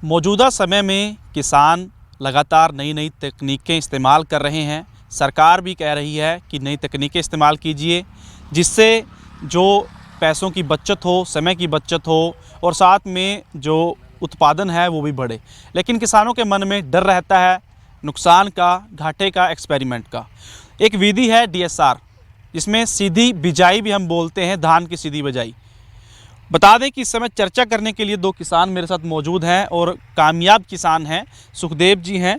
मौजूदा समय में किसान लगातार नई नई तकनीकें इस्तेमाल कर रहे हैं। सरकार भी कह रही है कि नई तकनीकें इस्तेमाल कीजिए, जिससे जो पैसों की बचत हो, समय की बचत हो और साथ में जो उत्पादन है वो भी बढ़े। लेकिन किसानों के मन में डर रहता है नुकसान का, घाटे का, एक्सपेरिमेंट का। एक विधि है DSR, जिसमें सीधी बिजाई भी हम बोलते हैं, धान की सीधी बिजाई। बता दें कि इस समय चर्चा करने के लिए दो किसान मेरे साथ मौजूद हैं और कामयाब किसान हैं। सुखदेव जी हैं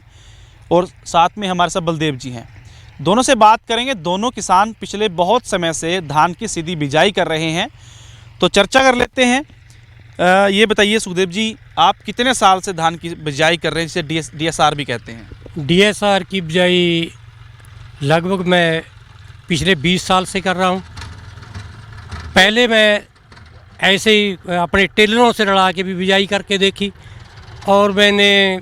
और साथ में हमारे साथ बलदेव जी हैं। दोनों से बात करेंगे। दोनों किसान पिछले बहुत समय से धान की सीधी बिजाई कर रहे हैं, तो चर्चा कर लेते हैं। ये बताइए सुखदेव जी, आप कितने साल से धान की बिजाई कर रहे हैं, जिसे DSR भी कहते हैं? DSR की बिजाई लगभग मैं पिछले 20 साल से कर रहा हूँ। पहले मैं ऐसे ही अपने टेलरों से लड़ा के भी बिजाई करके देखी, और मैंने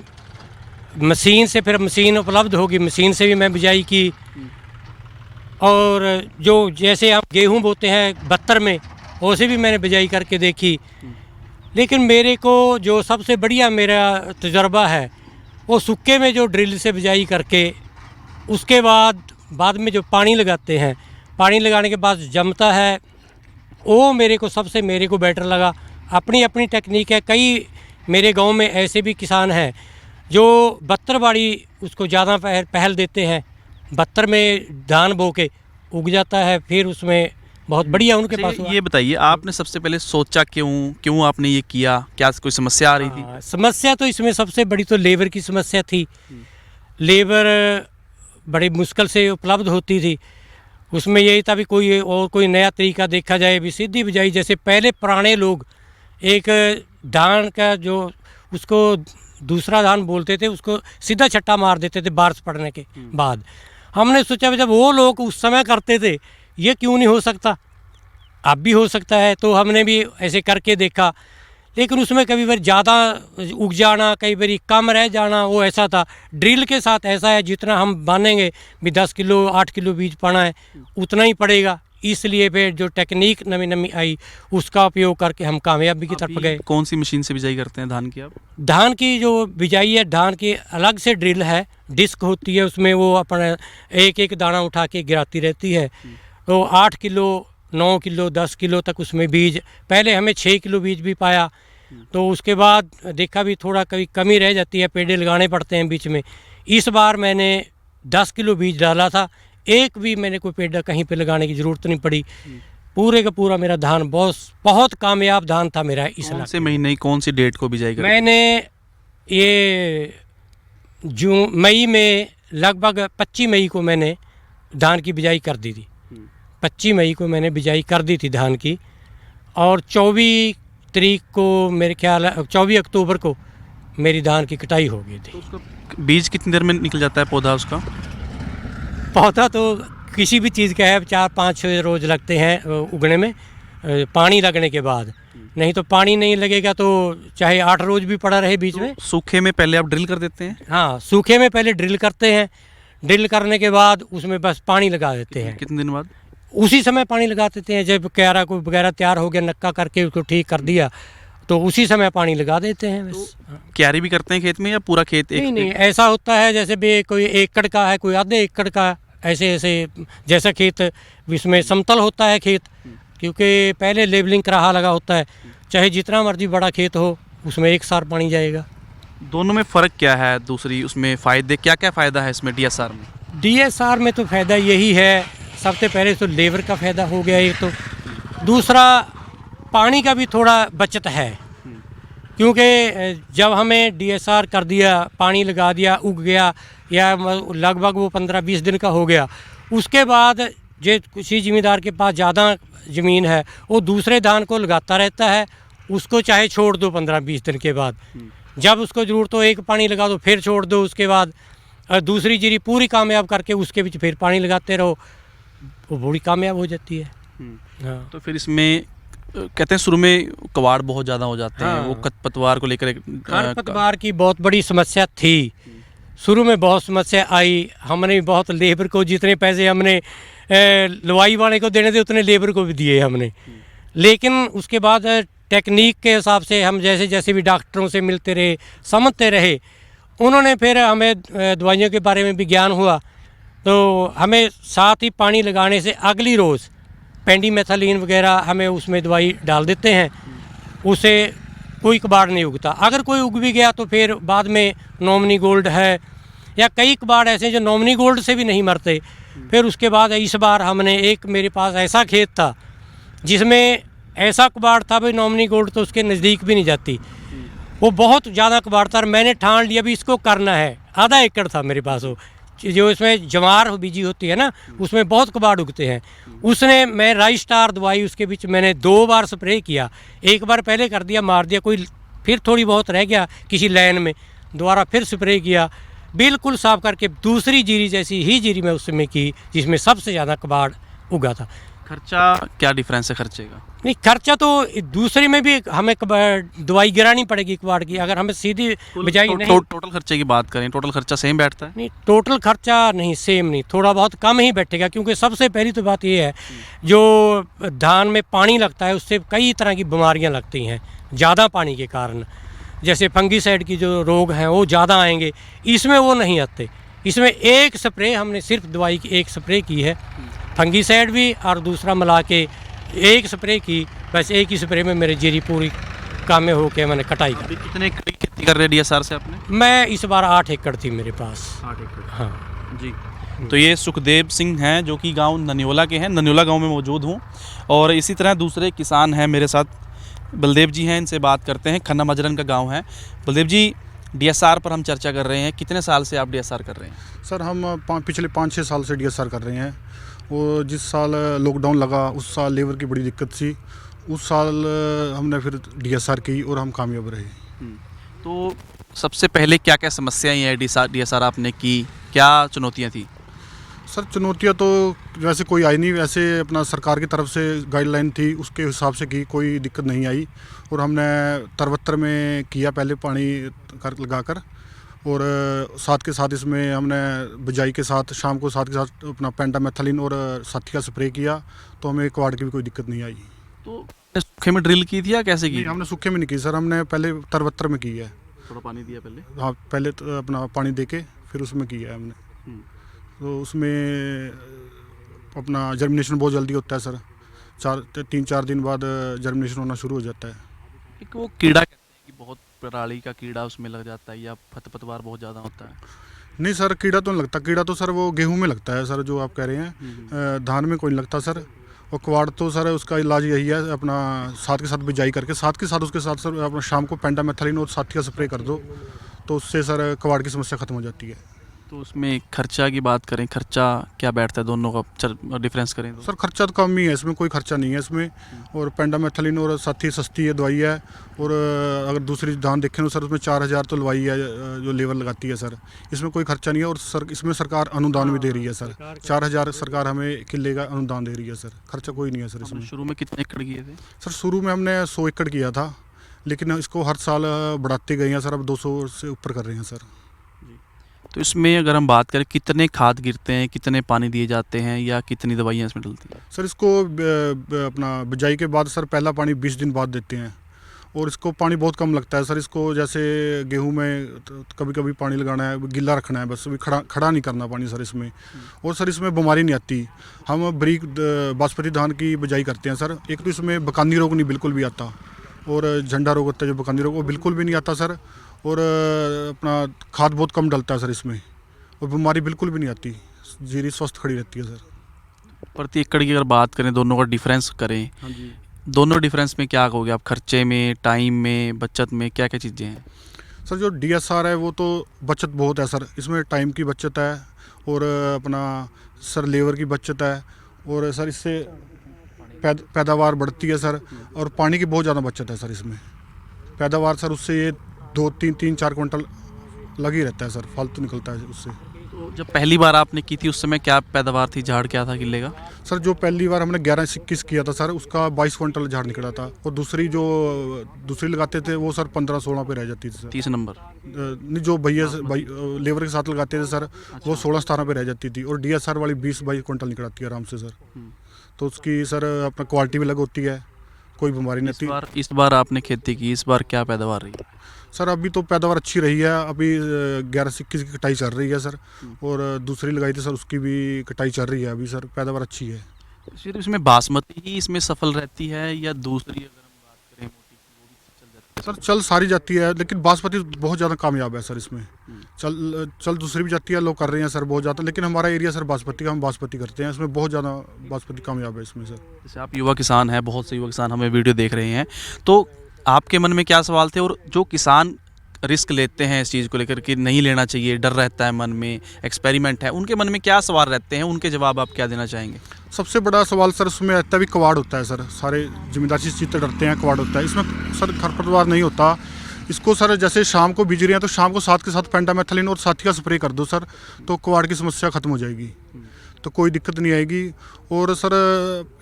मशीन से, फिर मशीन उपलब्ध होगी, मशीन से भी मैं बिजाई की। और जो जैसे हम गेहूँ बोते हैं 72 में, उसे भी मैंने बिजाई करके देखी। लेकिन मेरे को जो सबसे बढ़िया मेरा तजर्बा है वो सूखे में जो ड्रिल से बिजाई करके उसके बाद में जो पानी लगाते हैं, पानी लगाने के बाद जमता है, वो मेरे को बेटर लगा। अपनी अपनी टेक्निक है। कई मेरे गांव में ऐसे भी किसान हैं जो 72 बाड़ी उसको ज़्यादा पहल देते हैं। 72 में धान बो के उग जाता है, फिर उसमें बहुत बढ़िया उनके पास हुआ। ये बताइए, आपने सबसे पहले सोचा क्यों आपने ये किया? क्या कोई समस्या आ रही थी? समस्या तो इसमें सबसे बड़ी तो लेबर की समस्या थी। लेबर बड़ी मुश्किल से उपलब्ध होती थी। उसमें यही था भी कोई नया तरीका देखा जाए, भी सीधी बिजाई। जैसे पहले पुराने लोग एक धान का जो उसको दूसरा धान बोलते थे, उसको सीधा छट्टा मार देते थे बारिश पड़ने के बाद। हमने सोचा जब वो लोग उस समय करते थे, ये क्यों नहीं हो सकता? अब भी हो सकता है। तो हमने भी ऐसे करके देखा, लेकिन उसमें कभी बार ज़्यादा उग जाना, कई बार कम रह जाना, वो ऐसा था। ड्रिल के साथ ऐसा है, जितना हम बांधेंगे भी 10 किलो 8 किलो बीज पड़ा है उतना ही पड़ेगा। इसलिए फिर जो टेक्निक नवी आई उसका उपयोग करके हम कामयाबी की तरफ गए। कौन सी मशीन से बिजाई करते हैं धान की आप? धान की जो बिजाई है, धान की अलग से ड्रिल है, डिस्क होती है, उसमें वो अपना एक एक दाना उठा के गिराती रहती है। तो 8 किलो 9 किलो 10 किलो तक उसमें बीज, पहले हमें 6 किलो बीज भी पाया। तो उसके बाद देखा भी थोड़ा कभी कमी रह जाती है, पेड़े लगाने पड़ते हैं बीच में। इस बार मैंने 10 किलो बीज डाला था, एक भी मैंने कोई पेड़ कहीं पे लगाने की ज़रूरत नहीं पड़ी। पूरे का पूरा मेरा धान बहुत कामयाब धान था मेरा। इस कौन से महीने, कौन सी डेट को बिजाई करी? मैंने ये मई में लगभग 25 मई को मैंने धान की बिजाई कर दी थी। 25 मई को मैंने बिजाई कर दी थी धान की, और 24 तारीख को मेरे ख्याल 24 अक्टूबर को मेरी धान की कटाई हो गई थी। तो उसका बीज कितनी देर में निकल जाता है, पौधा उसका? पौधा तो किसी भी चीज़ का है 4-5 रोज़ लगते हैं उगने में, पानी लगने के बाद। नहीं तो पानी नहीं लगेगा तो चाहे 8 रोज़ भी पड़ा रहे बीच में। सूखे में पहले आप ड्रिल कर देते हैं? हाँ, सूखे में पहले ड्रिल करते हैं। ड्रिल करने के बाद उसमें बस पानी लगा देते हैं। कितने दिन बाद? उसी समय पानी लगा देते हैं। जब क्यारा को वगैरह तैयार हो गया, नक्का करके उसको ठीक कर दिया, तो उसी समय पानी लगा देते हैं बस। क्यारी भी करते हैं खेत में, या पूरा खेत एक? नहीं, ऐसा होता है जैसे भी कोई एकड़ का है, कोई आधे एकड़ का, ऐसे जैसा खेत इसमें समतल होता है खेत, क्योंकि पहले लेवलिंग कराहा लगा होता है। चाहे जितना मर्जी बड़ा खेत हो, उसमें एक सार पानी जाएगा। दोनों में फ़र्क क्या है? दूसरी उसमें फ़ायदे क्या फ़ायदा है इसमें DSR में? DSR में तो फ़ायदा यही है, सबसे पहले तो लेबर का फ़ायदा हो गया एक तो। दूसरा पानी का भी थोड़ा बचत है, क्योंकि जब हमें DSR कर दिया, पानी लगा दिया, उग गया, या लगभग वो 15-20 दिन का हो गया, उसके बाद जो किसी ज़मींदार के पास ज़्यादा ज़मीन है वो दूसरे धान को लगाता रहता है, उसको चाहे छोड़ दो 15-20 दिन के बाद। जब उसको ज़रूरत हो एक पानी लगा दो, फिर छोड़ दो, उसके बाद दूसरी जीरी पूरी कामयाब करके उसके बीच फिर पानी लगाते रहो, वो बड़ी कामयाब हो जाती है। हाँ। तो फिर इसमें कहते हैं शुरू में कबाड़ बहुत ज़्यादा हो जाते हैं। वो खरपतवार को लेकर खरपतवार की बहुत बड़ी समस्या थी। शुरू में बहुत समस्या आई। हमने बहुत लेबर को, जितने पैसे हमने लवाई वाले को देने थे उतने लेबर को भी दिए हमने। लेकिन उसके बाद टेक्निक के हिसाब से हम जैसे जैसे भी डॉक्टरों से मिलते रहे, समझते रहे, उन्होंने फिर हमें दवाइयों के बारे में भी ज्ञान हुआ। तो हमें साथ ही पानी लगाने से अगली रोज़ पेंडीमेथालीन वगैरह हमें उसमें दवाई डाल देते हैं, उससे कोई कबाड़ नहीं उगता। अगर कोई उग भी गया तो फिर बाद में नॉमिनी गोल्ड है, या कई कबाड़ ऐसे हैं जो नॉमिनी गोल्ड से भी नहीं मरते। फिर उसके बाद इस बार हमने एक, मेरे पास ऐसा खेत था जिसमें ऐसा कबाड़ था भाई नॉमिनी गोल्ड तो उसके नज़दीक भी नहीं जाती, वो बहुत ज़्यादा कबाड़ था। और मैंने ठान लिया भी इसको करना है। आधा एकड़ था मेरे पास वो, जो इसमें जवार बीजी होती है ना, उसमें बहुत कबाड़ उगते हैं। उसने मैं राइस स्टार दवाई उसके बीच मैंने 2 बार स्प्रे किया। एक बार पहले कर दिया, मार दिया, कोई फिर थोड़ी बहुत रह गया किसी लाइन में, दोबारा फिर स्प्रे किया, बिल्कुल साफ करके दूसरी जीरी जैसी ही जीरी मैं उसमें की जिसमें सबसे ज़्यादा कबाड़ उगा था। खर्चा क्या डिफरेंस है खर्चे का? नहीं, खर्चा तो दूसरे में भी हमें दवाई गिरानी पड़ेगी कबाड़ की, अगर हमें सीधी बिजाई नहीं। टोटल खर्चे की बात करें, टोटल खर्चा सेम बैठता है? नहीं, टोटल खर्चा नहीं, सेम नहीं, थोड़ा बहुत कम ही बैठेगा। क्योंकि सबसे पहली तो बात ये है, जो धान में पानी लगता है उससे कई तरह की बीमारियां लगती हैं ज़्यादा पानी के कारण। जैसे फंगीसाइड की जो रोग हैं वो ज़्यादा आएंगे, इसमें वो नहीं आते। इसमें एक स्प्रे हमने सिर्फ दवाई की एक स्प्रे की है, फंगीसाइड भी और दूसरा मिला के एक स्प्रे की। बस एक ही स्प्रे में मेरी जीरी पूरी काम में होके मैंने कटाई कर। कितने एकड़ की खेती कर रहे हैं DSR से आपने? मैं इस बार 8 एकड़ थी मेरे पास। 8 एकड़। हाँ जी। तो ये सुखदेव सिंह हैं जो कि गांव नन्योला के हैं, नन्योला गांव में मौजूद हूँ। और इसी तरह दूसरे किसान हैं मेरे साथ, बलदेव जी हैं, इनसे बात करते हैं। खन्ना मजरन का गांव है। बलदेव जी, DSR पर हम चर्चा कर रहे हैं, कितने साल से आप DSR कर रहे हैं? सर हम पिछले 5-6 साल से DSR कर रहे हैं। वो जिस साल लॉकडाउन लगा उस साल लेबर की बड़ी दिक्कत थी, उस साल हमने फिर DSR की और हम कामयाब रहे। तो सबसे पहले क्या क्या समस्याएं हैं DSR आपने की, क्या चुनौतियां थी? सर चुनौतियां तो वैसे कोई आई नहीं, वैसे अपना सरकार की तरफ से गाइडलाइन थी उसके हिसाब से की, कोई दिक्कत नहीं आई। और हमने तरवत्तर में किया पहले पानी लगाकर, और साथ के साथ इसमें हमने बिजाई के साथ शाम को साथ के साथ अपना पेंडामेथालीन और साथी का स्प्रे किया, तो हमें कबाड़ की भी कोई दिक्कत नहीं आई। तो सूखे में ड्रिल की थी या कैसे की? नहीं, हमने सूखे में नहीं की सर, हमने पहले तरवत्तर में की है। थोड़ा पानी दिया पहले? हाँ, पहले तो अपना पानी देके फिर उसमें किया है हमने। तो उसमें अपना जर्मिनेशन बहुत जल्दी होता है सर, 3-4 दिन बाद जर्मिनेशन होना शुरू हो जाता है। एक वो कीड़ा कहते हैं कि बहुत पराली का कीड़ा उसमें लग जाता है, या खरपतवार बहुत ज़्यादा होता है? नहीं सर, कीड़ा तो नहीं लगता। कीड़ा तो सर वो गेहूं में लगता है सर, जो आप कह रहे हैं। धान में कोई नहीं लगता सर। और कबाड़ तो सर उसका इलाज यही है, अपना साथ के साथ बिजाई करके साथ के साथ उसके साथ सर अपना शाम को पेंडामेथालीन और साथी का स्प्रे कर दो, तो उससे सर कबाड़ की समस्या ख़त्म हो जाती है। तो उसमें खर्चा की बात करें, खर्चा क्या बैठता है दोनों का डिफरेंस करें तो? सर खर्चा तो कम ही है, इसमें कोई खर्चा नहीं है इसमें। और पेंडामेथालीन और साथी सस्ती है दवाई है। और अगर दूसरी धान देखें तो सर उसमें 4000 तो दवाई है जो लेबर लगाती है सर, इसमें कोई खर्चा नहीं है। और सर इसमें सरकार अनुदान भी दे रही है सर, 4000 सरकार हमें किले का अनुदान दे रही है सर, खर्चा कोई नहीं है सर इसमें। शुरू में कितने एकड़ किए थे? सर शुरू में हमने 100 एकड़ किया था, लेकिन इसको हर साल बढ़ाते गए हैं सर, अब 200 से ऊपर कर रहे हैं सर। तो इसमें अगर हम बात करें कितने खाद गिरते हैं, कितने पानी दिए जाते हैं, या कितनी दवाइयाँ इसमें डलती हैं? सर इसको अपना बिजाई के बाद सर पहला पानी 20 दिन बाद देते हैं, और इसको पानी बहुत कम लगता है सर। इसको जैसे गेहूं में कभी कभी पानी लगाना है, गिला रखना है, बस अभी खड़ा नहीं करना पानी सर इसमें। और सर इसमें बीमारी नहीं आती। हम बारीक बासमती धान की बिजाई करते हैं सर, एक तो इसमें बकानी रोग नहीं बिल्कुल भी आता, और झंडा रोग होता है जो बकानी रोग, वो बिल्कुल भी नहीं आता सर। और अपना खाद बहुत कम डलता है सर इसमें, और बीमारी बिल्कुल भी नहीं आती, जीरी स्वस्थ खड़ी रहती है सर। प्रति एकड़ की अगर बात करें, दोनों का डिफरेंस करें, हाँ जी। दोनों डिफरेंस में क्या कहोगे आप? खर्चे में, टाइम में, बचत में, क्या क्या चीज़ें हैं? सर जो DSR है वो तो बचत बहुत है सर, इसमें टाइम की बचत है, और अपना सर लेबर की बचत है, और सर इससे पैदावार बढ़ती है सर। और पानी की बहुत ज़्यादा बचत है सर इसमें। पैदावार सर उससे ये 2-3-4 क्विंटल लग ही रहता है सर, फालतू निकलता है उससे। तो जब पहली बार आपने की थी उस समय क्या पैदावार थी, झाड़ क्या था किले का? सर जो पहली बार हमने 11-21 किया था सर, उसका 22 क्विंटल झाड़ निकला था। और दूसरी लगाते थे वो सर 15-16 पे रह जाती थी सर। 30 नंबर? नहीं, जो लेबर के साथ लगाते थे सर, वो 16-17 पे रह जाती थी। और DSR वाली 20-22 क्विंटल निकलाती है आराम से सर। तो उसकी सर अपना क्वालिटी भी अलग होती है, कोई बीमारी नहीं थी। इस बार आपने खेती की, इस बार क्या पैदावार रही? सर अभी तो पैदावार अच्छी रही है। अभी 11 से 21 की कटाई चल रही है सर, और दूसरी लगाई थी सर, उसकी भी कटाई चल रही है अभी सर। पैदावार अच्छी है। सिर्फ इसमें बासमती ही इसमें सफल रहती है या दूसरी अगर हम बात करें मोटी की वो भी चल जाती सर चल सारी जाती है, लेकिन बासमति बहुत ज़्यादा कामयाब है सर इसमें। चल दूसरी भी जाती है, लोग कर रहे हैं सर बहुत ज़्यादा, लेकिन हमारा एरिया सर बासमती का, हम बासमती करते हैं, इसमें बहुत ज़्यादा बासमती कामयाब है इसमें सर। जैसे आप युवा किसान हैं, बहुत से युवा किसान हमें वीडियो देख रहे हैं, तो आपके मन में क्या सवाल थे? और जो किसान रिस्क लेते हैं इस चीज़ को लेकर कि नहीं लेना चाहिए, डर रहता है मन में, एक्सपेरिमेंट है, उनके मन में क्या सवाल रहते हैं, उनके जवाब आप क्या देना चाहेंगे? सबसे बड़ा सवाल सर उसमें रहता है भी कवाड़ होता है सर। सारे जिम्मेदार इस चीज़ से डरते हैं, कवाड़ होता है इसमें सर। खरपतवार नहीं होता इसको सर। जैसे शाम को बीज रहे हैं तो शाम को साथ के साथ पेंटामेथलिन और साथी का स्प्रे कर दो सर, तो कवाड़ की समस्या खत्म हो जाएगी, तो कोई दिक्कत नहीं आएगी। और सर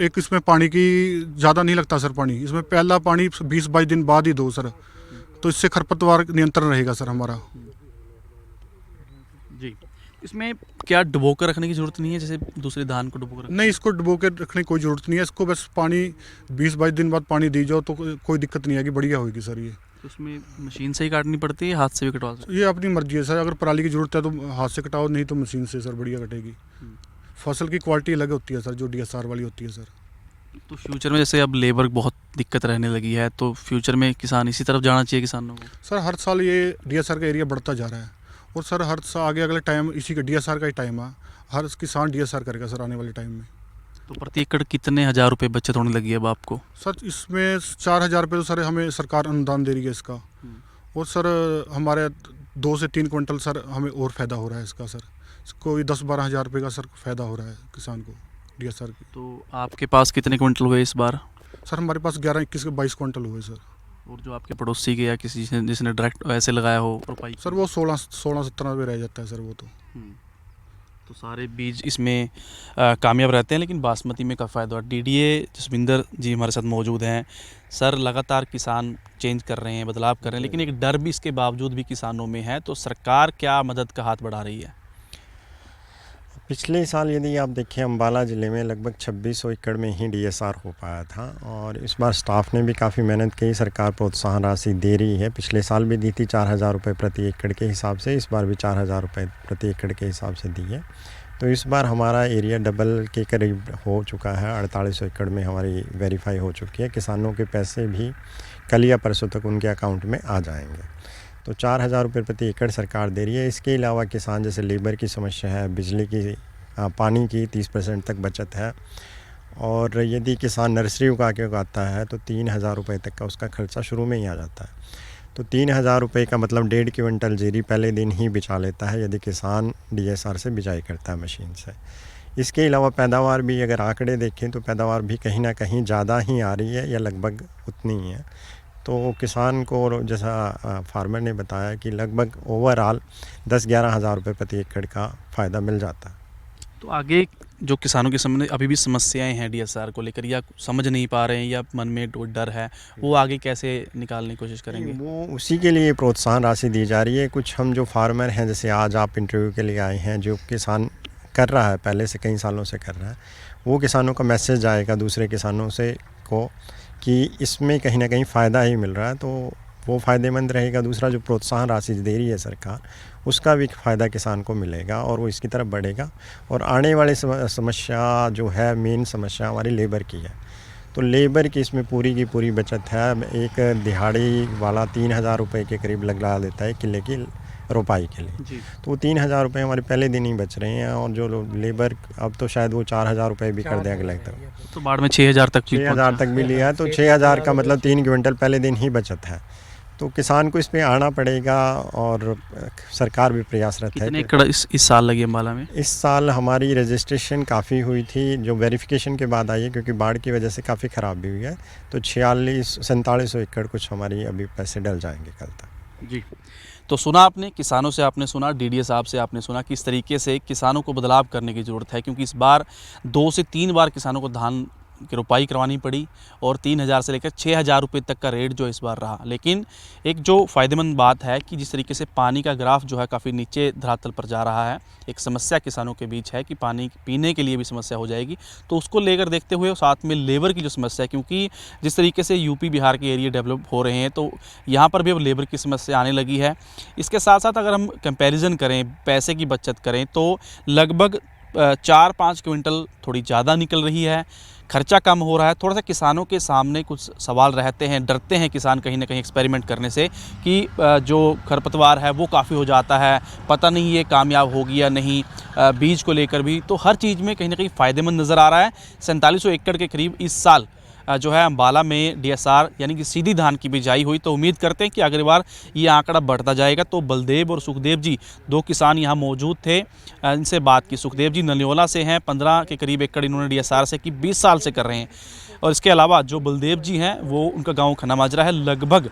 एक इसमें पानी की ज़्यादा नहीं लगता सर। पानी इसमें पहला पानी 20-22 दिन बाद ही दो सर, तो इससे खरपतवार नियंत्रण रहेगा सर हमारा। जी, इसमें क्या डुबो कर रखने की ज़रूरत नहीं है, जैसे दूसरे धान को डुबो कर? नहीं, इसको डुबो के रखने की कोई ज़रूरत नहीं है। इसको बस पानी 20-22 दिन बाद पानी दी जाओ तो कोई दिक्कत नहीं आएगी, बढ़िया होगी सर ये। तो उसमें मशीन से ही काटनी पड़ती है, हाथ से भी कटवा सकते ये अपनी मर्जी है सर। अगर पराली की ज़रूरत है तो हाथ से कटाओ, नहीं तो मशीन से सर बढ़िया कटेगी। फसल की क्वालिटी अलग होती है सर, जो DSR वाली होती है सर। हैं? तो फ्यूचर में जैसे अब लेबर बहुत दिक्कत रहने लगी है, तो फ्यूचर में किसान इसी तरफ जाना चाहिए किसानों को? सर हर साल ये DSR का एरिया बढ़ता जा रहा है, और सर हर साल आगे अगले टाइम इसी का DSR का ही टाइम है। हर किसान DSR करेगा सर आने वाले टाइम में। तो प्रति एकड़ कितने हज़ार रुपये बचत होने लगी है अब आपको? सर इसमें 4,000 रुपये तो सर हमें सरकार अनुदान दे रही है इसका, और सर हमारे 2 से 3 क्विंटल सर हमें और फ़ायदा हो रहा है इसका सर। कोई 10-12 हज़ार रुपये का सर फ़ायदा हो रहा है किसान को DSR की। तो आपके पास कितने क्विंटल हुए इस बार? सर हमारे पास 11-21 के 22 क्विंटल हुए सर। और जो आपके पड़ोसी के या किसी जिसने डायरेक्ट ऐसे लगाया हो रोपाई? सर वो 16-17 रुपये रह जाता है सर वो तो। तो सारे बीज इसमें कामयाब रहते हैं, लेकिन बासमती में का फ़ायदा। DDA जसविंदर जी हमारे साथ मौजूद हैं। सर लगातार किसान चेंज कर रहे हैं, बदलाव कर रहे हैं, लेकिन एक डर भी इसके बावजूद भी किसानों में है, तो सरकार क्या मदद का हाथ बढ़ा रही है? पिछले साल यदि आप देखें अम्बाला ज़िले में लगभग 2600 एकड़ में ही DSR हो पाया था, और इस बार स्टाफ ने भी काफ़ी मेहनत की। सरकार प्रोत्साहन राशि दे रही है, पिछले साल भी दी थी 4,000 रुपये प्रति एकड़ के हिसाब से, इस बार भी 4,000 रुपये प्रति एकड़ के हिसाब से दी है। तो इस बार हमारा एरिया डबल के करीब हो चुका है, 4800 एकड़ में हमारी वेरीफाई हो चुकी है। किसानों के पैसे भी कल या परसों तक उनके अकाउंट में आ जाएंगे। तो 4,000 रुपये प्रति एकड़ सरकार दे रही है। इसके अलावा किसान जैसे लेबर की समस्या है, बिजली की, पानी की 30% तक बचत है, और यदि किसान नर्सरी उगा के उगाता है तो 3,000 रुपये तक का उसका खर्चा शुरू में ही आ जाता है। तो 3,000 रुपये का मतलब 1.5 क्विंटल जीरी पहले दिन ही बिचा लेता है यदि किसान DSR से बिजाई करता है मशीन से। इसके अलावा पैदावार भी अगर आंकड़े देखें तो पैदावार भी कहीं ना कहीं ज़्यादा ही आ रही है या लगभग उतनी ही है। तो किसान को जैसा फार्मर ने बताया कि लगभग ओवरऑल 10-11 हज़ार रुपये प्रति एकड़ का फ़ायदा मिल जाता है। तो आगे जो किसानों के सामने अभी भी समस्याएं हैं DSR को लेकर, या समझ नहीं पा रहे हैं, या मन में डर है, वो आगे कैसे निकालने की कोशिश करेंगे? वो उसी के लिए प्रोत्साहन राशि दी जा रही है। कुछ हम जो फार्मर हैं, जैसे आज आप इंटरव्यू के लिए आए हैं, जो किसान कर रहा है, पहले से कई सालों से कर रहा है, वो किसानों का मैसेज आएगा दूसरे किसानों से को कि इसमें कहीं ना कहीं फ़ायदा ही मिल रहा है, तो वो फ़ायदेमंद रहेगा। दूसरा जो प्रोत्साहन राशि दे रही है सरकार, उसका भी फ़ायदा किसान को मिलेगा और वो इसकी तरफ बढ़ेगा। और आने वाली समस्या जो है, मेन समस्या हमारी लेबर की है। तो लेबर की इसमें पूरी की पूरी बचत है। एक दिहाड़ी वाला 3,000 रुपये के करीब लगा देता है किले की रोपाई के लिए जी। तो वो 3,000 रुपये हमारे पहले दिन ही बच रहे हैं। और जो लेबर अब तो शायद वो 4,000 रुपये भी कर दें अगले तरफ, तो बाढ़ में 6,000 तक भी 6,000 तक भी लिया है। तो 6,000 का मतलब 3 क्विंटल पहले दिन ही बचत है। तो किसान को इस पे आना पड़ेगा, और सरकार भी प्रयासरत है। कितने एकड़ इस साल लगी अम्बाला में? इस साल हमारी रजिस्ट्रेशन काफ़ी हुई थी, जो वेरिफिकेशन के बाद आई है, क्योंकि बाढ़ की वजह से काफ़ी ख़राब भी हुई है। तो 46-47 एकड़ कुछ हमारी अभी पैसे डल जाएंगे कल तक। जी, तो सुना आपने, किसानों से आपने सुना, DDA साहब से आपने सुना किस तरीके से किसानों को बदलाव करने की ज़रूरत है, क्योंकि इस बार 2 से 3 बार किसानों को धान की रुपाई करवानी पड़ी और 3,000 से लेकर 6,000 रुपये तक का रेट जो इस बार रहा। लेकिन एक जो फ़ायदेमंद बात है कि जिस तरीके से पानी का ग्राफ जो है काफ़ी नीचे धरातल पर जा रहा है, एक समस्या किसानों के बीच है कि पानी पीने के लिए भी समस्या हो जाएगी, तो उसको लेकर देखते हुए साथ में लेबर की जो समस्या है, क्योंकि जिस तरीके से यूपी बिहार के एरिया डेवलप हो रहे हैं तो यहाँ पर भी अब लेबर की समस्या आने लगी है। इसके साथ साथ अगर हम कंपैरिजन करें, पैसे की बचत करें तो लगभग 4-5 क्विंटल थोड़ी ज़्यादा निकल रही है, खर्चा कम हो रहा है। थोड़ा सा किसानों के सामने कुछ सवाल रहते हैं, डरते हैं किसान कहीं ना कहीं एक्सपेरिमेंट करने से कि जो खरपतवार है वो काफ़ी हो जाता है, पता नहीं ये कामयाब होगी या नहीं। बीज को लेकर भी तो हर चीज़ में कहीं ना कहीं फ़ायदेमंद नज़र आ रहा है। 4700 एकड़ के करीब इस साल जो है अम्बाला में DSR यानी कि सीधी धान की बिजाई हुई, तो उम्मीद करते हैं कि अगली बार ये आंकड़ा बढ़ता जाएगा। तो बलदेव और सुखदेव जी 2 किसान यहाँ मौजूद थे, इनसे बात की। सुखदेव जी नलियोला से हैं, 15 के करीब एकड़ इन्होंने DSR से की, 20 साल से कर रहे हैं। और इसके अलावा जो बलदेव जी हैं वो उनका गांव खन्ना माजरा है, लगभग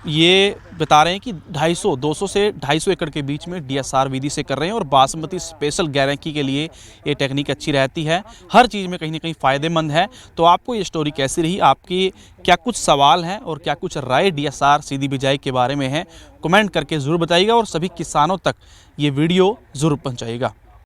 ये बता रहे हैं कि 200 से 250 एकड़ के बीच में DSR विधि से कर रहे हैं और बासमती स्पेशल गैरंटी के लिए ये टेक्निक अच्छी रहती है। हर चीज़ में कहीं ना कहीं फ़ायदेमंद है। तो आपको ये स्टोरी कैसी रही, आपकी क्या कुछ सवाल हैं और क्या कुछ राय DSR सीधी बिजाई के बारे में है, कमेंट करके ज़रूर बताइएगा और सभी किसानों तक ये वीडियो ज़रूर पहुँचाइएगा।